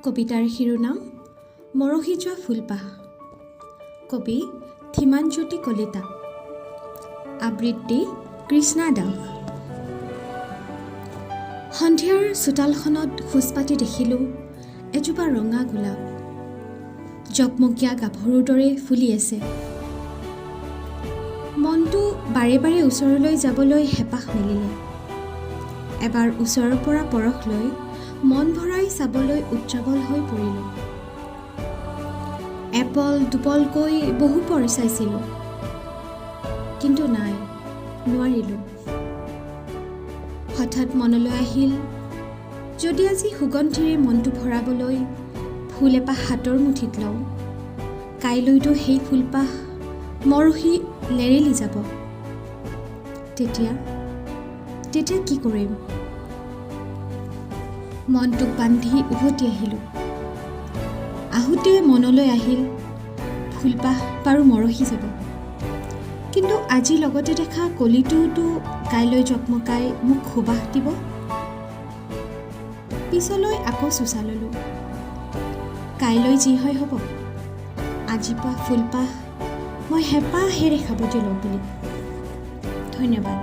কবিতাৰ শিৰোনাম মৰহি যোৱা ফুলপাহ। কবি ধীমানজ্যোতি কলিতা। আবৃত্তি কৃষ্ণা দাস। সন্ধিয়াৰ চোতালখনত খোজপাতি দেখিলোঁ এজোপা ৰঙা গোলাপ জকমকীয়া গাভৰুৰ দৰে ফুলি আছে। মনটো বাৰে বাৰে ওচৰলৈ যাবলৈ হেঁপাহ মেলিলে। এবাৰ ওচৰৰ পৰা পৰশ লৈ মন ভৰাই চাবলৈ উজ্জ্বল হৈ পৰিলোঁ। এপল দুপলকৈ বহু পৰ চাইছিলোঁ, কিন্তু নাই, নোৱাৰিলোঁ। হঠাৎ মনলৈ আহিল, যদি আজি সুগন্ধিৰে মনটো ভৰাবলৈ ফুল এপাহ হাতৰ মুঠিত লওঁ, কাইলৈতো সেই ফুলপাহ মৰহি লেৰেলি যাব। তেতিয়া কি কৰিম? মনটোক বান্ধি উভতি আহিলোঁ। আহোঁতে মনলৈ আহিল ফুলপাহ বাৰু মৰহি যাব, কিন্তু আজি লগতে দেখা কলিটোতো কাইলৈ জকমকাই মোক সুবাস দিব। পিছলৈ আকৌ চোচা ল'লোঁ, কাইলৈ যি হয় হ'ব, আজিপা ফুলপাহ মই হেঁপাহেৰে সাৱটি লওঁ বুলি। ধন্যবাদ।